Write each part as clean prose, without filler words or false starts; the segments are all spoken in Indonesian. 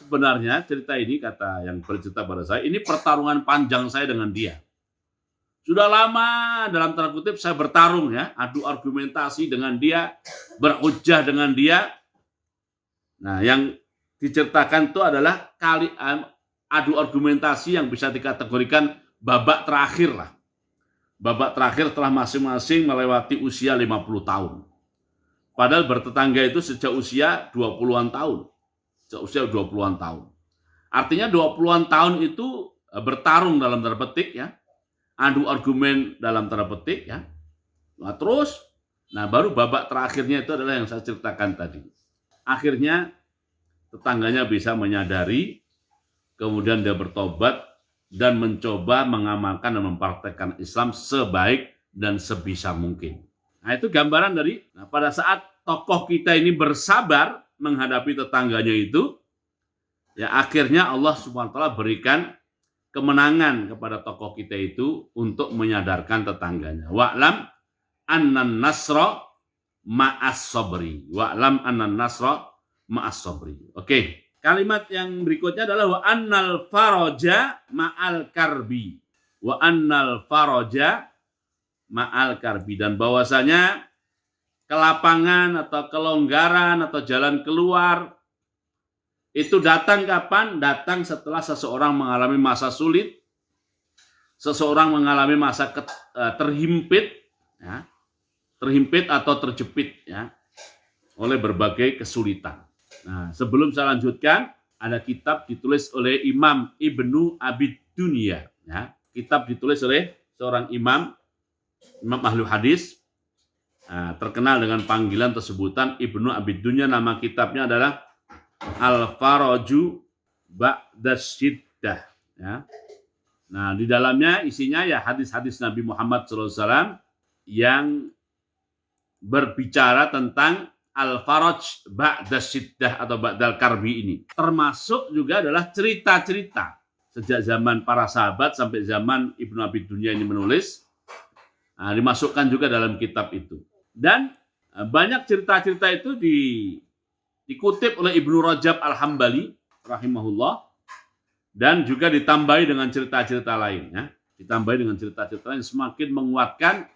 Sebenarnya cerita ini, kata yang bercerita pada saya, ini pertarungan panjang saya dengan dia. Sudah lama dalam tanda kutip saya bertarung ya, adu argumentasi dengan dia, berhujjah dengan dia. Nah, yang diceritakan itu adalah adu argumentasi yang bisa dikategorikan babak terakhir lah. Babak terakhir setelah masing-masing melewati usia 50 tahun. Padahal bertetangga itu sejak usia 20-an tahun. Sejak usia 20-an tahun. Artinya 20-an tahun itu bertarung dalam tanda petik ya. Adu argumen dalam tanda petik ya. Nah, terus baru babak terakhirnya itu adalah yang saya ceritakan tadi. Akhirnya tetangganya bisa menyadari, kemudian dia bertobat dan mencoba mengamalkan dan mempraktekkan Islam sebaik dan sebisa mungkin. Nah, itu gambaran dari pada saat tokoh kita ini bersabar menghadapi tetangganya itu, ya akhirnya Allah Subhanahu wa taala berikan kemenangan kepada tokoh kita itu untuk menyadarkan tetangganya. Wa'lam annan nasra ma'as sabri. Wa'lam annan nasra ma'as sabri. Oke. Kalimat yang berikutnya adalah wa annal faraja ma'al karbi. Wa annal faraja ma'al karbi. Dan bahwasanya kelapangan atau kelonggaran atau jalan keluar itu datang kapan? Datang setelah seseorang mengalami masa sulit, seseorang mengalami masa terhimpit, ya, terhimpit atau terjepit ya, oleh berbagai kesulitan. Nah, sebelum saya lanjutkan, ada kitab ditulis oleh Imam Ibnu Abi Dunya. Ya. Kitab ditulis oleh seorang imam ahli hadis, terkenal dengan panggilan tersebut Ibnu Abi Dunya. Nama kitabnya adalah Al-Faraju Ba'das Syiddah. Ya. Nah, di dalamnya isinya ya hadis-hadis Nabi Muhammad SAW yang berbicara tentang Al-Faraj Ba'das Syiddah atau Ba'dal Karbi ini. Termasuk juga adalah cerita-cerita sejak zaman para sahabat sampai zaman Ibnu Abi Dunya ini menulis. Nah, dimasukkan juga dalam kitab itu. Dan banyak cerita-cerita itu dikutip oleh Ibnu Rajab Al-Hambali rahimahullah, dan juga ditambahi dengan cerita-cerita lain ya. Ditambahi dengan cerita-cerita lain semakin menguatkan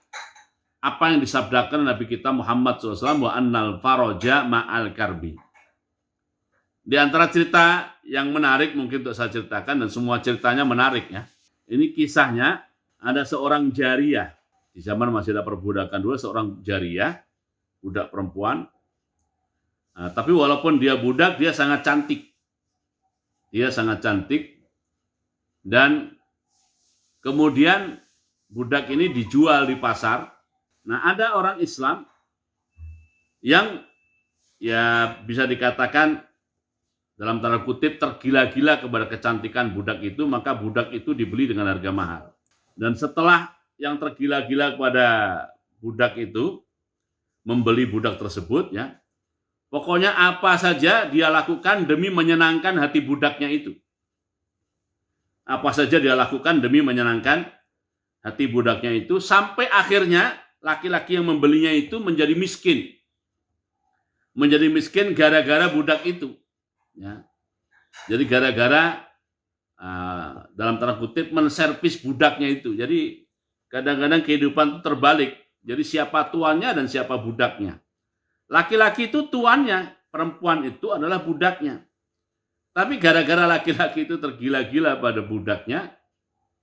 apa yang disabdakan Nabi kita Muhammad SAW, wa annal faraja ma'al karbi. Di antara cerita yang menarik mungkin untuk saya ceritakan, dan semua ceritanya menarik ya. Ini kisahnya ada seorang jariyah. Di zaman masih ada perbudakan dulu, seorang jariyah, budak perempuan. Nah, tapi walaupun dia budak, dia sangat cantik. Dia sangat cantik. Dan kemudian budak ini dijual di pasar. Nah, ada orang Islam yang ya bisa dikatakan dalam tanda kutip tergila-gila kepada kecantikan budak itu, maka budak itu dibeli dengan harga mahal. Dan setelah yang tergila-gila kepada budak itu membeli budak tersebut ya, pokoknya apa saja dia lakukan demi menyenangkan hati budaknya itu. Apa saja dia lakukan demi menyenangkan hati budaknya itu, sampai akhirnya laki-laki yang membelinya itu menjadi miskin. Menjadi miskin gara-gara budak itu. Ya. Jadi gara-gara dalam tanda kutip menservis budaknya itu. Jadi kadang-kadang kehidupan itu terbalik. Jadi siapa tuannya dan siapa budaknya. Laki-laki itu tuannya, perempuan itu adalah budaknya. Tapi gara-gara laki-laki itu tergila-gila pada budaknya,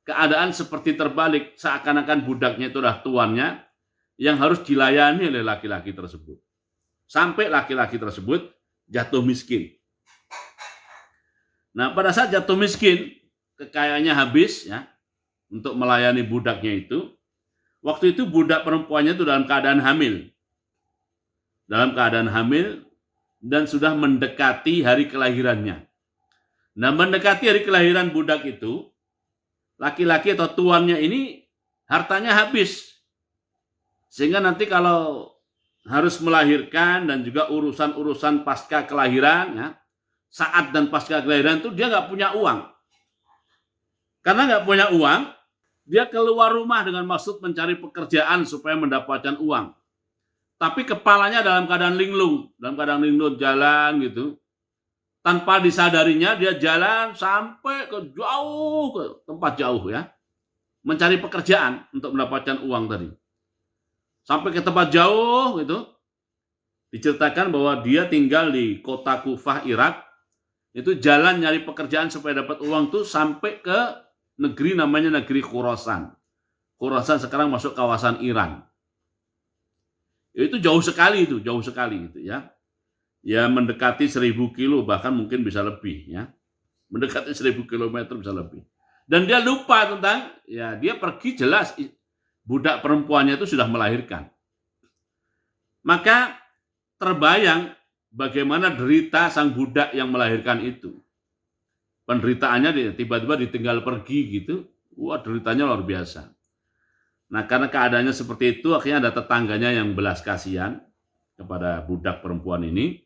keadaan seperti terbalik. Seakan-akan budaknya itu adalah tuannya yang harus dilayani oleh laki-laki tersebut. Sampai laki-laki tersebut jatuh miskin. Nah, pada saat jatuh miskin, kekayaannya habis ya, untuk melayani budaknya itu. Waktu itu budak perempuannya itu dalam keadaan hamil. Dalam keadaan hamil dan sudah mendekati hari kelahirannya. Nah, mendekati hari kelahiran budak itu, laki-laki atau tuannya ini hartanya habis. Sehingga nanti kalau harus melahirkan dan juga urusan-urusan pasca kelahiran, ya, saat dan pasca kelahiran itu dia nggak punya uang. Karena nggak punya uang, Dia keluar rumah dengan maksud mencari pekerjaan supaya mendapatkan uang. Tapi kepalanya dalam keadaan linglung, jalan gitu. Tanpa disadarinya dia jalan sampai ke tempat jauh ya. Mencari pekerjaan untuk mendapatkan uang tadi. Sampai ke tempat jauh gitu. Diceritakan bahwa dia tinggal di kota Kufah, Irak. Itu jalan nyari pekerjaan supaya dapat uang tuh sampai ke negeri namanya negeri Khurasan. Khurasan sekarang masuk kawasan Iran. Itu jauh sekali gitu ya. Ya mendekati 1000 kilo bahkan mungkin bisa lebih ya. Mendekati 1000 kilometer bisa lebih. Dan dia lupa tentang ya dia pergi jelas budak perempuannya itu sudah melahirkan. Maka terbayang bagaimana derita sang budak yang melahirkan itu. Penderitaannya tiba-tiba ditinggal pergi gitu. Wah, deritanya luar biasa. Nah, karena keadaannya seperti itu, akhirnya ada tetangganya yang belas kasihan kepada budak perempuan ini.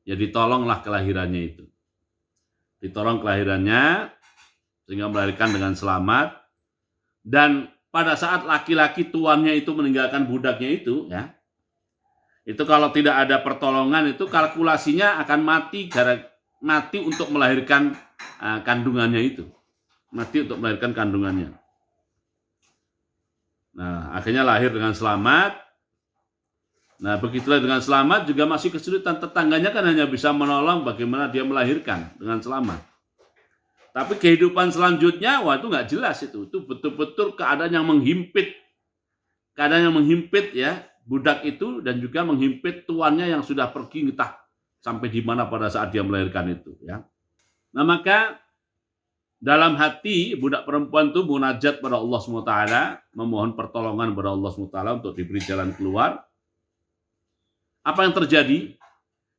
Ya ditolonglah kelahirannya itu. Ditolong kelahirannya sehingga melahirkan dengan selamat. Dan pada saat laki-laki tuannya itu meninggalkan budaknya itu ya. Itu kalau tidak ada pertolongan itu kalkulasinya akan mati untuk melahirkan kandungannya itu. Mati untuk melahirkan kandungannya. Nah, akhirnya lahir dengan selamat. Nah, begitulah dengan selamat juga masih kesulitan. Tetangganya kan hanya bisa menolong bagaimana dia melahirkan dengan selamat. Tapi kehidupan selanjutnya, wah itu nggak jelas itu. Itu betul-betul keadaan yang menghimpit. Keadaan yang menghimpit ya. Budak itu dan juga menghimpit tuannya yang sudah pergi entah sampai di mana pada saat dia melahirkan itu ya. Nah, maka dalam hati budak perempuan itu munajat pada Allah SWT, memohon pertolongan pada Allah SWT untuk diberi jalan keluar. Apa yang terjadi?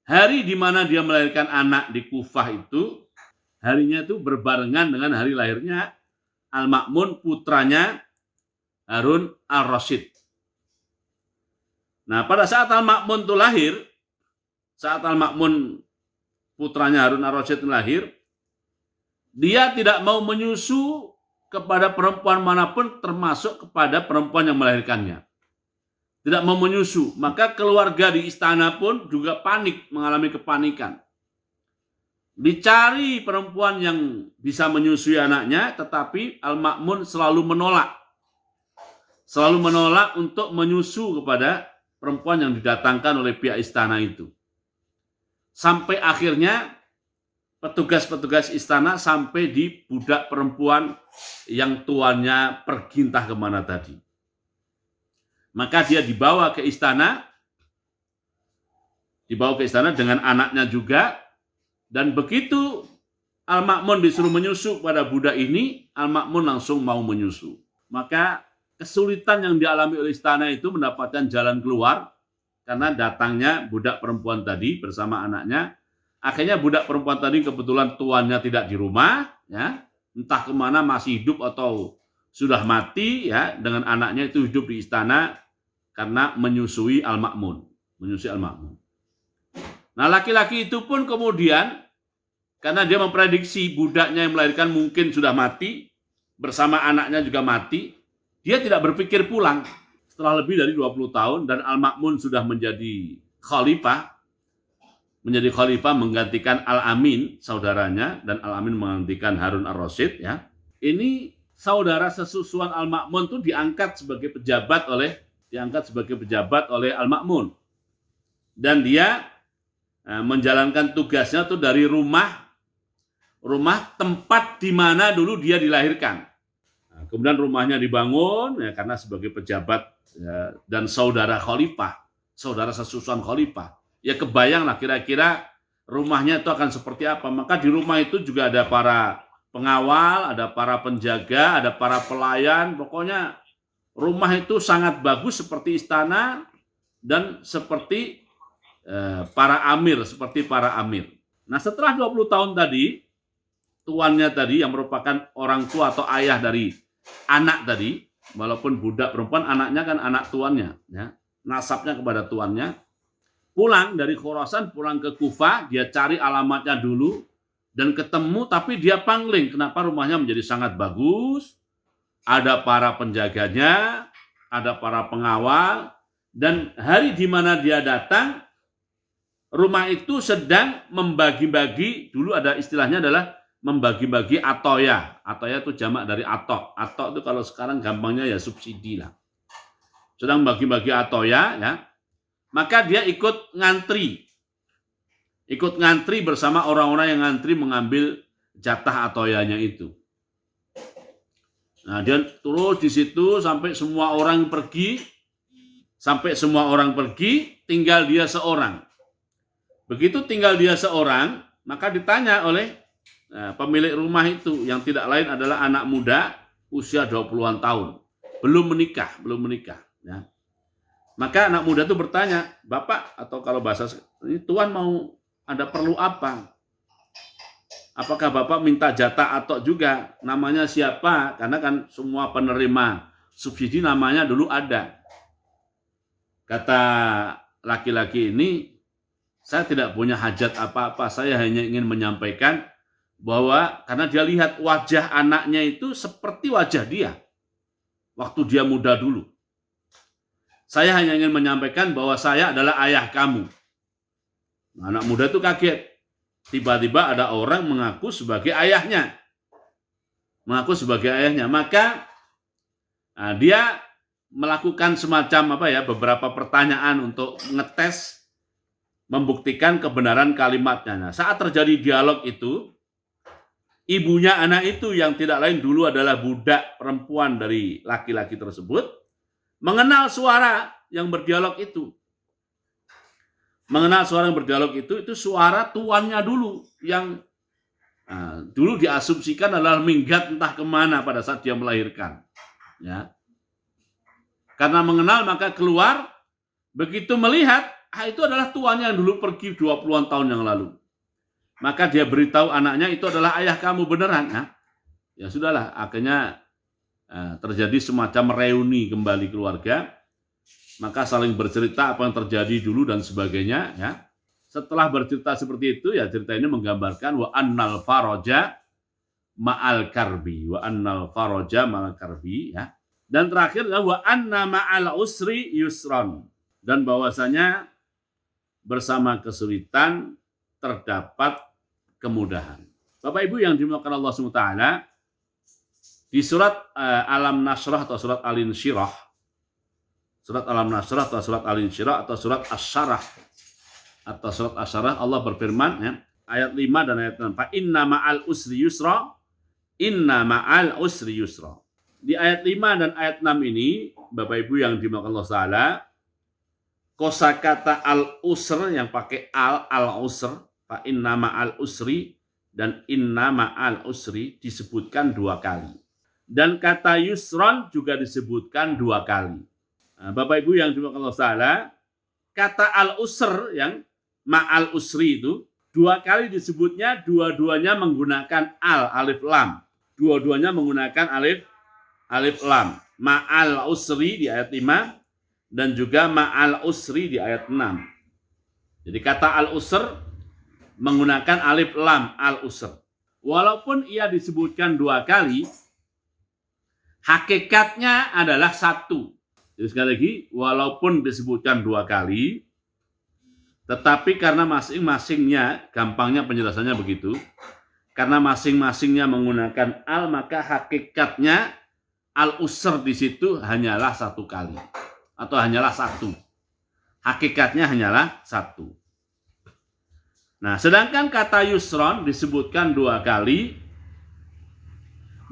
Hari di mana dia melahirkan anak di Kufah itu, harinya itu berbarengan dengan hari lahirnya Al-Ma'mun putranya Harun Ar-Rasyid. Nah, pada saat Al-Ma'mun itu lahir, saat Al-Ma'mun putranya Harun Ar-Rasyid lahir, dia tidak mau menyusu kepada perempuan manapun termasuk kepada perempuan yang melahirkannya. Tidak mau menyusu, maka keluarga di istana pun juga panik, mengalami kepanikan. Dicari perempuan yang bisa menyusui anaknya, tetapi Al-Ma'mun selalu menolak. Selalu menolak untuk menyusu kepada perempuan yang didatangkan oleh pihak istana itu. Sampai akhirnya petugas-petugas istana sampai di budak perempuan yang tuannya pergi entah kemana tadi. Maka dia dibawa ke istana dengan anaknya juga. Dan begitu Al-Ma'mun disuruh menyusu pada budak ini, Al-Ma'mun langsung mau menyusu. Maka kesulitan yang dialami oleh istana itu mendapatkan jalan keluar karena datangnya budak perempuan tadi bersama anaknya. Akhirnya budak perempuan tadi kebetulan tuannya tidak di rumah, ya, entah kemana masih hidup atau sudah mati, ya, dengan anaknya itu hidup di istana karena menyusui Al-Ma'mun, Nah, laki-laki itu pun kemudian karena dia memprediksi budaknya yang melahirkan mungkin sudah mati, bersama anaknya juga mati. Dia tidak berpikir pulang setelah lebih dari 20 tahun dan Al-Ma'mun sudah menjadi khalifah menggantikan Al-Amin saudaranya dan Al-Amin menggantikan Harun Ar-Rasyid ya. Ini saudara sesusuan Al-Ma'mun itu diangkat sebagai pejabat oleh Al-Ma'mun. Dan dia menjalankan tugasnya itu dari rumah tempat di mana dulu dia dilahirkan. Kemudian rumahnya dibangun ya, karena sebagai pejabat ya, dan saudara sesusuan khalifah. Ya kebayanglah kira-kira rumahnya itu akan seperti apa. Maka di rumah itu juga ada para pengawal, ada para penjaga, ada para pelayan. Pokoknya rumah itu sangat bagus seperti istana dan seperti para amir. Nah, setelah 20 tahun tadi, tuannya tadi yang merupakan orang tua atau ayah dari anak tadi, walaupun budak perempuan, anaknya kan anak tuannya, ya, nasabnya kepada tuannya, pulang dari Khurasan, pulang ke Kufah, dia cari alamatnya dulu, dan ketemu, tapi dia pangling, kenapa rumahnya menjadi sangat bagus, ada para penjaganya, ada para pengawal, dan hari di mana dia datang, rumah itu sedang membagi-bagi, dulu ada istilahnya adalah membagi-bagi atoya. Atoya itu jamak dari atok. Atok itu kalau sekarang gampangnya ya subsidi lah. Sedang bagi-bagi atoya, ya. Maka dia ikut ngantri. Ikut ngantri bersama orang-orang yang ngantri mengambil jatah atoyanya itu. Nah, dia terus di situ sampai semua orang pergi. Sampai semua orang pergi, tinggal dia seorang. Begitu tinggal dia seorang, maka ditanya oleh pemilik rumah itu, yang tidak lain adalah anak muda usia 20-an tahun. Belum menikah. Ya. Maka anak muda itu bertanya, Bapak, atau kalau bahasa ini, Tuan mau ada perlu apa? Apakah Bapak minta jatah atau juga? Namanya siapa? Karena kan semua penerima subsidi namanya dulu ada. Kata laki-laki ini, saya tidak punya hajat apa-apa. Saya hanya ingin menyampaikan bahwa karena dia lihat wajah anaknya itu seperti wajah dia waktu dia muda dulu. Saya hanya ingin menyampaikan bahwa saya adalah ayah kamu. Anak muda itu kaget. Tiba-tiba ada orang mengaku sebagai ayahnya. Maka dia melakukan semacam beberapa pertanyaan untuk ngetes, membuktikan kebenaran kalimatnya. Nah, saat terjadi dialog itu, ibunya anak itu yang tidak lain dulu adalah budak perempuan dari laki-laki tersebut, mengenal suara yang berdialog itu. Itu suara tuannya dulu yang dulu diasumsikan adalah minggat entah kemana pada saat dia melahirkan. Ya. Karena mengenal maka keluar, begitu melihat, itu adalah tuannya yang dulu pergi 20-an tahun yang lalu. Maka dia beritahu anaknya itu adalah ayah kamu beneran. Ya sudahlah, akhirnya terjadi semacam reuni kembali keluarga. Maka saling bercerita apa yang terjadi dulu dan sebagainya. Ya. Setelah bercerita seperti itu, ya cerita ini menggambarkan wa annal faraja ma'al karbi. Ya. Dan terakhir wa anna ma'al usri yusron. Dan bahwasanya bersama kesulitan terdapat kemudahan. Bapak Ibu yang dimuliakan Allah SWT, di surat Alam Nasrah atau surat Al-Insyirah, atau surat Asy-Syarah atau surat Asy-Syarah, Allah berfirman, ya, ayat 5 dan ayat 6, fa inna ma'al usri yusra. Di ayat 5 dan ayat 6 ini, Bapak Ibu yang dimuliakan Allah Ta'ala, kosakata al-usr yang pakai al-usr, fa inna ma'al usri dan inna ma'al usri disebutkan 2 kali. Dan kata yusron juga disebutkan 2 kali. Nah, Bapak Ibu yang dimuliakan Allah Ta'ala, kata al-usr yang ma'al usri itu 2 kali disebutnya, dua-duanya menggunakan alif lam. Dua-duanya menggunakan alif lam. Ma'al usri di ayat 5 dan juga ma'al usri di ayat 6. Jadi kata al-usr menggunakan alif lam al-usr. Walaupun ia disebutkan 2 kali, hakikatnya adalah 1. Jadi sekali lagi, walaupun disebutkan 2 kali, tetapi karena masing-masingnya, gampangnya penjelasannya begitu, karena masing-masingnya menggunakan al, maka hakikatnya al-usr di situ hanyalah 1 kali. Atau hanyalah 1. Hakikatnya hanyalah 1. Nah, sedangkan kata yusron disebutkan 2 kali,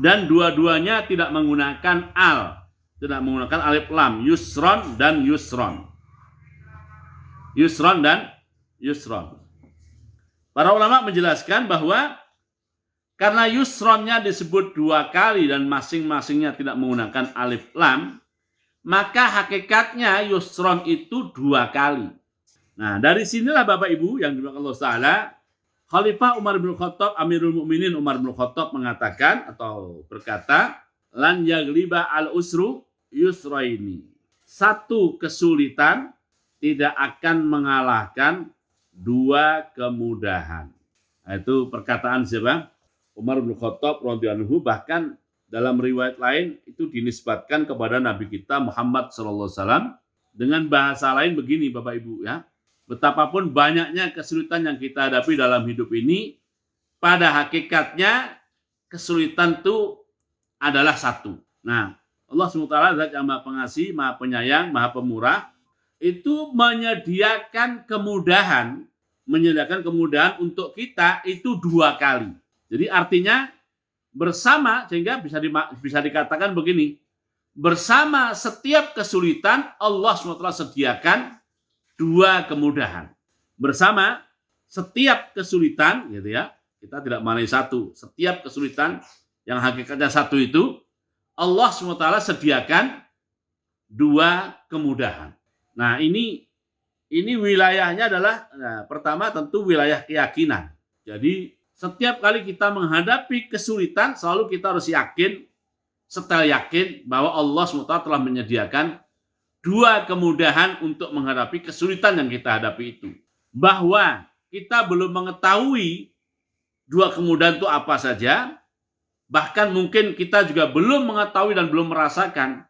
dan dua-duanya tidak menggunakan al. Tidak menggunakan alif lam, yusron dan yusron. Para ulama menjelaskan bahwa karena yusronnya disebut 2 kali dan masing-masingnya tidak menggunakan alif lam, maka hakikatnya yusron itu 2 kali. Nah, dari sinilah Bapak Ibu yang dimuliakan Allah Ta'ala, Khalifah Umar bin Khattab, Amirul Mukminin Umar bin Khattab mengatakan atau berkata, lan yagliba al-usru yusraini. 1 kesulitan tidak akan mengalahkan 2 kemudahan. Nah, itu perkataan siapa? Umar bin Khattab radhiyallahu anhu. Bahkan Dalam riwayat lain itu dinisbatkan kepada Nabi kita Muhammad SAW dengan bahasa lain begini Bapak Ibu ya. Betapapun banyaknya kesulitan yang kita hadapi dalam hidup ini, pada hakikatnya kesulitan itu adalah satu. Nah, Allah SWT Zat yang Maha Pengasih, Maha Penyayang, Maha Pemurah, itu menyediakan kemudahan untuk kita itu 2 kali. Jadi artinya bersama, sehingga bisa dikatakan begini, bersama setiap kesulitan Allah SWT sediakan 2 kemudahan. Bersama setiap kesulitan gitu ya, kita tidak mengenai satu, setiap kesulitan yang hakikatnya satu itu Allah SWT sediakan 2 kemudahan. Nah ini wilayahnya adalah pertama tentu wilayah keyakinan. Jadi setiap kali kita menghadapi kesulitan, selalu kita harus setel yakin bahwa Allah SWT telah menyediakan 2 kemudahan untuk menghadapi kesulitan yang kita hadapi itu. Bahwa kita belum mengetahui 2 kemudahan itu apa saja, bahkan mungkin kita juga belum mengetahui dan belum merasakan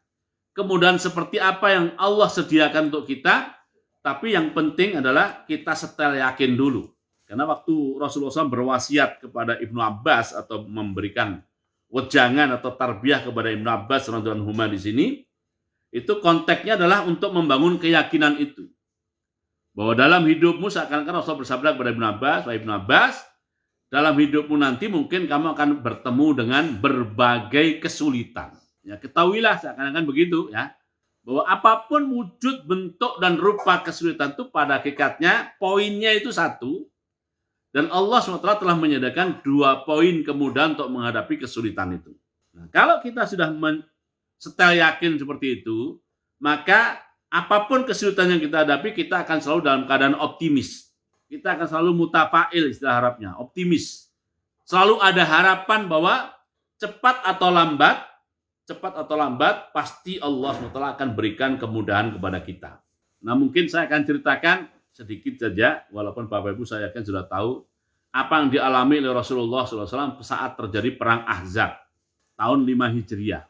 kemudahan seperti apa yang Allah sediakan untuk kita, tapi yang penting adalah kita setel yakin dulu. Karena waktu Rasulullah SAW berwasiat kepada Ibnu Abbas atau memberikan wejangan atau tarbiyah kepada Ibnu Abbas radhiyallahu anhu di sini, itu konteksnya adalah untuk membangun keyakinan itu. Bahwa dalam hidupmu seakan-akan Rasul bersabda kepada Ibnu Abbas, Ibnu Abbas, dalam hidupmu nanti mungkin kamu akan bertemu dengan berbagai kesulitan. Ya, ketahuilah seakan-akan begitu ya. Bahwa apapun wujud, bentuk, dan rupa kesulitan itu pada hakikatnya poinnya itu satu. Dan Allah SWT telah menyediakan 2 poin kemudahan untuk menghadapi kesulitan itu. Nah, kalau kita sudah setel yakin seperti itu, maka apapun kesulitan yang kita hadapi, kita akan selalu dalam keadaan optimis. Kita akan selalu mutafail istilah Arabnya, optimis. Selalu ada harapan bahwa cepat atau lambat, pasti Allah SWT akan berikan kemudahan kepada kita. Nah mungkin saya akan ceritakan sedikit saja, walaupun Bapak Ibu saya yakin sudah tahu apa yang dialami oleh Rasulullah SAW saat terjadi perang Ahzab tahun 5 Hijriah.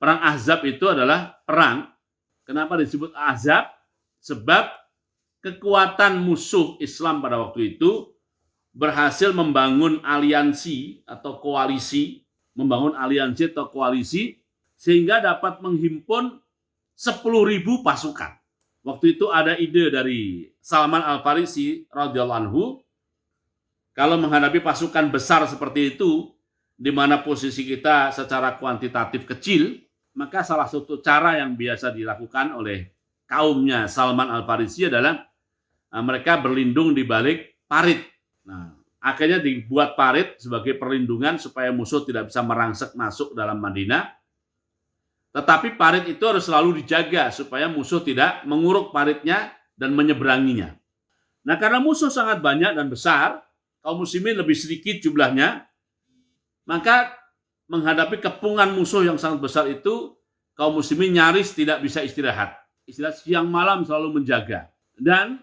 Perang Ahzab itu adalah perang, kenapa disebut Ahzab? Sebab kekuatan musuh Islam pada waktu itu berhasil membangun aliansi atau koalisi, sehingga dapat menghimpun 10.000 pasukan. Waktu itu ada ide dari Salman Al-Farisi radhiyallahu anhu, kalau menghadapi pasukan besar seperti itu, di mana posisi kita secara kuantitatif kecil, maka salah satu cara yang biasa dilakukan oleh kaumnya Salman Al-Farisi adalah mereka berlindung di balik parit. Nah, akhirnya dibuat parit sebagai perlindungan supaya musuh tidak bisa merangsek masuk dalam Madinah. Tetapi parit itu harus selalu dijaga supaya musuh tidak menguruk paritnya dan menyeberanginya. Nah, karena musuh sangat banyak dan besar, kaum muslimin lebih sedikit jumlahnya, maka menghadapi kepungan musuh yang sangat besar itu, kaum muslimin nyaris tidak bisa istirahat. Istilah siang malam selalu menjaga. Dan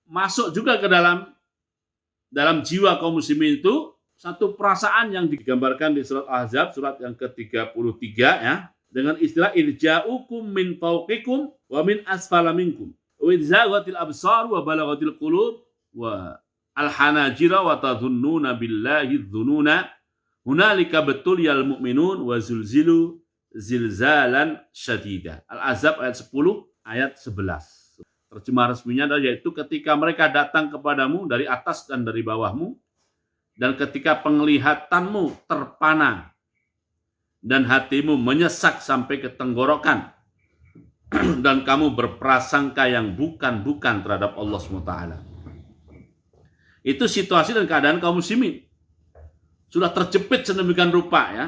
masuk juga ke dalam jiwa kaum muslimin itu satu perasaan yang digambarkan di surat Ahzab, surat yang ke-33 ya, dengan istilah irja'ukum min fawqikum wa min asfala minkum wa idzaghatil absar wa balaghatil qulub wa al-hanajira wa tadhunnuna billahi dhununa hunalika betuliyal mu'minun wa zulzilu zilzalan syadida. Al-Ahzab ayat 10 ayat 11. Terjemah resminya adalah yaitu ketika mereka datang kepadamu dari atas dan dari bawahmu, dan ketika penglihatanmu terpana dan hatimu menyesak sampai ke tenggorokan, dan kamu berprasangka yang bukan-bukan terhadap Allah SWT. Itu situasi dan keadaan kaum muslimin. Sudah terjepit sedemikian rupa ya.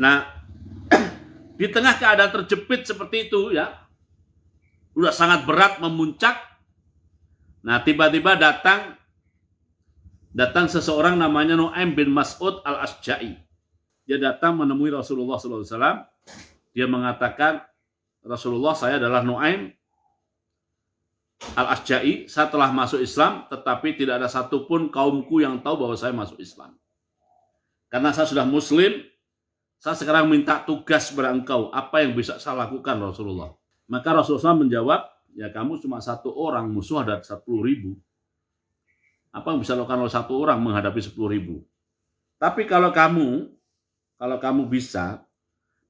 Nah, di tengah keadaan terjepit seperti itu ya, udah sangat berat memuncak. Nah, tiba-tiba datang seseorang namanya Nu'aim bin Mas'ud al-Asja'i. Dia datang menemui Rasulullah SAW. Dia mengatakan, Rasulullah, saya adalah Nu'aim al-Asja'i. Saya telah masuk Islam, tetapi tidak ada satupun kaumku yang tahu bahwa saya masuk Islam. Karena saya sudah Muslim, Saya sekarang minta tugas kepada engkau, apa yang bisa saya lakukan Rasulullah? Maka Rasulullah menjawab, ya kamu cuma satu orang, musuh ada 10.000. Apa yang bisa dilakukan oleh satu orang menghadapi 10.000? Tapi kalau kamu bisa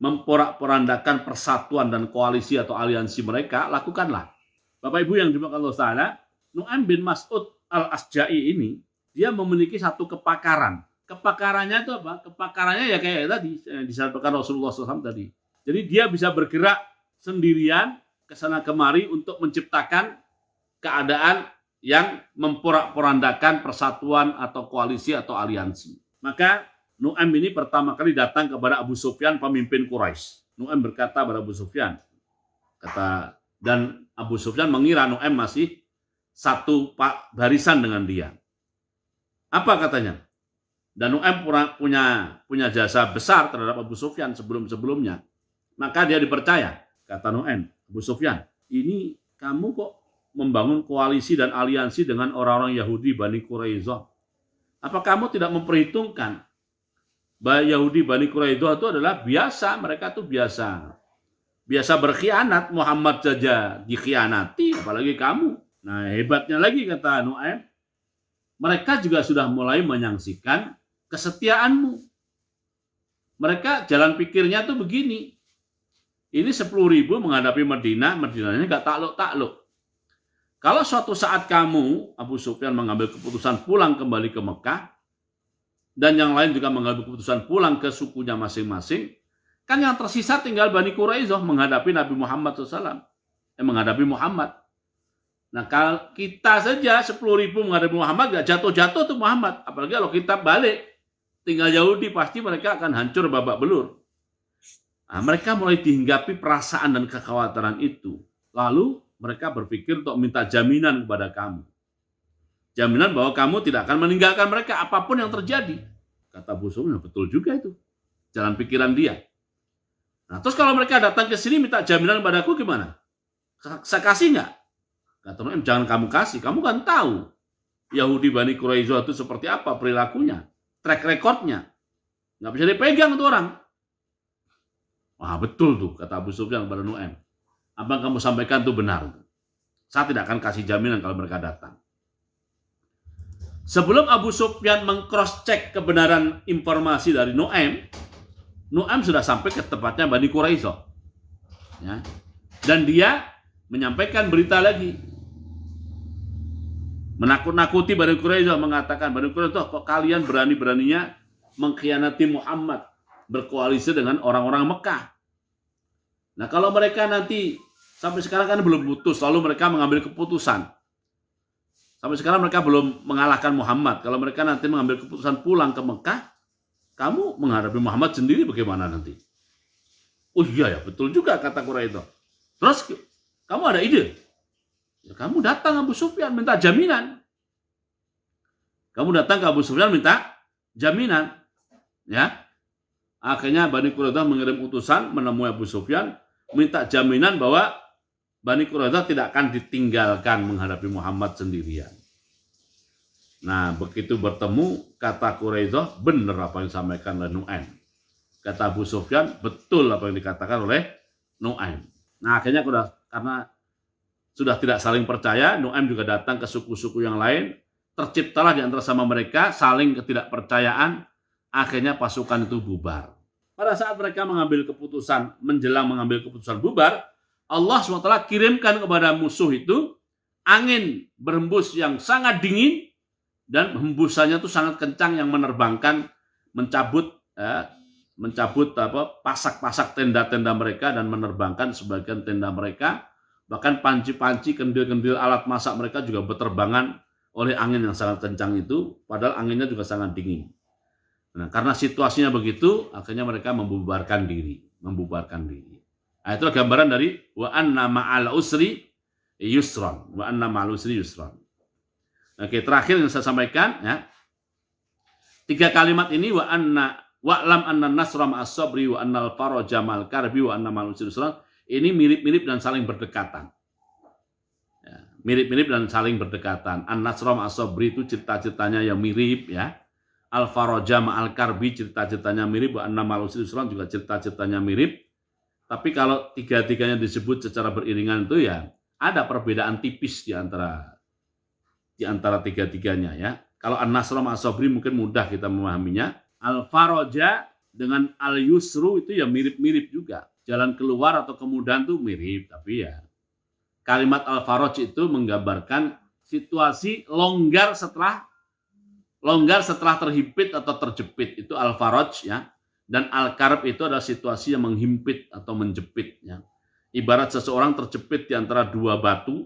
memporak-porandakan persatuan dan koalisi atau aliansi mereka, lakukanlah. Bapak Ibu yang dimaksud Allah Ta'ala, Nu'aim bin Mas'ud al-Asja'i ini, dia memiliki satu kepakaran. Kepakarannya itu apa? Kepakarannya ya kayak tadi, disampaikan Rasulullah SAW tadi. Jadi dia bisa bergerak sendirian ke sana kemari untuk menciptakan keadaan yang memporak-porandakan persatuan atau koalisi atau aliansi. Maka Nu'aim ini pertama kali datang kepada Abu Sufyan, pemimpin Quraisy. Nu'aim berkata kepada Abu Sufyan, dan Abu Sufyan mengira Nu'aim masih satu barisan dengan dia. Apa katanya? Dan Nu'aim punya jasa besar terhadap Abu Sufyan sebelumnya. Maka dia dipercaya. Kata Nu'aim, Abu Sufyan, ini kamu kok membangun koalisi dan aliansi dengan orang-orang Yahudi Bani Quraisyah? Apa kamu tidak memperhitungkan bahwa Yahudi Bani Quraisyah itu adalah biasa, mereka tuh biasa berkhianat, Muhammad saja dikhianati, apalagi kamu. Nah, hebatnya lagi kata Nu'aim, mereka juga sudah mulai menyaksikan kesetiaanmu. Mereka jalan pikirnya tuh begini, ini 10.000 menghadapi Madinahnya nggak takluk-takluk. Kalau suatu saat kamu, Abu Sufyan, mengambil keputusan pulang kembali ke Mekah, dan yang lain juga mengambil keputusan pulang ke sukunya masing-masing, kan yang tersisa tinggal Bani Quraisyah menghadapi Nabi Muhammad SAW. Menghadapi Muhammad. Nah, kalau kita saja 10.000 menghadapi Muhammad, gak jatuh-jatuh tuh Muhammad. Apalagi kalau kita balik, tinggal Yahudi, pasti mereka akan hancur babak belur. Nah, mereka mulai dihinggapi perasaan dan kekhawatiran itu. Lalu mereka berpikir untuk minta jaminan kepada kamu. Jaminan bahwa kamu tidak akan meninggalkan mereka apapun yang terjadi. Kata Abu Sufyan, betul juga itu. Jalan pikiran dia. Nah, terus kalau mereka datang ke sini minta jaminan padaku gimana? Saya kasih nggak? Kata Nu'aim, jangan kamu kasih. Kamu kan tahu Yahudi Bani Quraisyah itu seperti apa perilakunya, track recordnya. Nggak bisa dipegang tuh orang. Wah, betul tuh, kata Abu Sufyan kepada Nu'aim. Apa yang kamu sampaikan itu benar. Saya tidak akan kasih jaminan kalau mereka datang. Sebelum Abu Sufyan meng-cross-check kebenaran informasi dari Nu'aim sudah sampai ke tempatnya Bani Quraisyah. Ya. Dan dia menyampaikan berita lagi. Menakut-nakuti Bani Quraisyah, mengatakan, Bani Quraisyah, kok kalian berani-beraninya mengkhianati Muhammad, berkoalisi dengan orang-orang Mekah. Nah, kalau mereka nanti, sampai sekarang kan belum putus, lalu mereka mengambil keputusan. Sampai sekarang mereka belum mengalahkan Muhammad. Kalau mereka nanti mengambil keputusan pulang ke Mekah, kamu menghadapi Muhammad sendiri bagaimana nanti? Oh iya ya, betul juga kata Quraisy. Terus kamu ada ide? Ya, kamu datang Abu Sufyan minta jaminan. Kamu datang ke Abu Sufyan minta jaminan. Ya. Akhirnya Bani Quraisyah mengirim utusan menemui Abu Sufyan minta jaminan bahwa Bani Quraisyah tidak akan ditinggalkan menghadapi Muhammad sendirian. Nah, begitu bertemu, kata Quraisyah, benar apa yang disampaikan oleh Nu'aim. Kata Abu Sufyan, betul apa yang dikatakan oleh Nu'aim. Nah, akhirnya karena sudah tidak saling percaya, Nu'aim juga datang ke suku-suku yang lain, terciptalah di antara sama mereka saling ketidakpercayaan, akhirnya pasukan itu bubar. Pada saat mereka mengambil keputusan, menjelang mengambil keputusan bubar, Allah SWT kirimkan kepada musuh itu angin berhembus yang sangat dingin dan hembusannya itu sangat kencang yang menerbangkan, mencabut pasak-pasak tenda-tenda mereka dan menerbangkan sebagian tenda mereka. Bahkan panci-panci, kendil-kendil alat masak mereka juga berterbangan oleh angin yang sangat kencang itu, padahal anginnya juga sangat dingin. Nah, karena situasinya begitu, akhirnya mereka membubarkan diri. Nah, itulah gambaran dari wa anna ma'al usri yusran. Wa anna ma'al usri yusran. Oke, terakhir yang saya sampaikan ya. 3 kalimat ini wa'lam anna nasra ma'as sabri wa annal faraja ma'al karbi wa anna ma'al usri yusran. Ini mirip-mirip dan saling berdekatan. Ya, mirip-mirip dan saling berdekatan. An-nasra ma'as sabri itu cerita-ceritanya yang mirip ya. Al-Faraja ma'al karbi cerita-ceritanya mirip, wa anna ma'al usri yusran juga cerita-ceritanya mirip. Tapi kalau tiga-tiganya disebut secara beriringan itu ya ada perbedaan tipis di antara tiga-tiganya ya. Kalau An-Nasra ma'as-Sabri mungkin mudah kita memahaminya. Al-Faraja dengan Al-Yusru itu ya mirip-mirip juga. Jalan keluar atau kemudahan itu mirip, tapi ya kalimat Al-Faraj itu menggambarkan situasi longgar setelah terhimpit atau terjepit, itu Al-Faraj ya. Dan Al-Karb itu adalah situasi yang menghimpit atau menjepit ya. Ibarat seseorang terjepit di antara dua batu,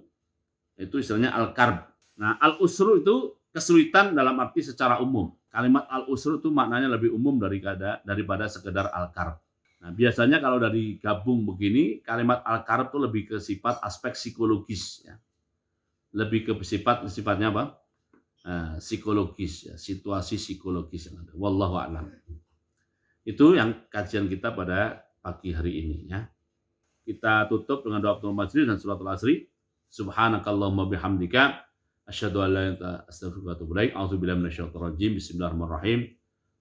itu istilahnya Al-Karb. Nah, Al-Usru itu kesulitan dalam arti secara umum. Kalimat Al-Usru itu maknanya lebih umum daripada sekedar Al-Karb. Nah, biasanya kalau dari gabung begini, kalimat Al-Karb itu lebih ke sifat aspek psikologis ya. Lebih ke sifatnya apa? Psikologis ya, situasi psikologis yang ada. Wallahu a'lam. Itu yang kajian kita pada pagi hari ini ya. Kita tutup dengan doa Fathul Majid dan suratul Asri. Subhanakallahumma bihamdika asyhadu an la ilaha illa anta astaghfiruka wa atubu ilaik. A'udzubillahi minasyaitonir rajim. Bismillahirrahmanirrahim.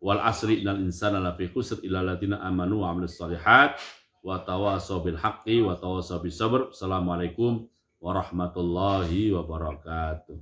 Wal asri innal insana lafi khusr illa alladziina amanu wa 'amilus shalihat wa tawashaw bil haqqi wa tawashaw bis sabr. Assalamualaikum warahmatullahi wabarakatuh.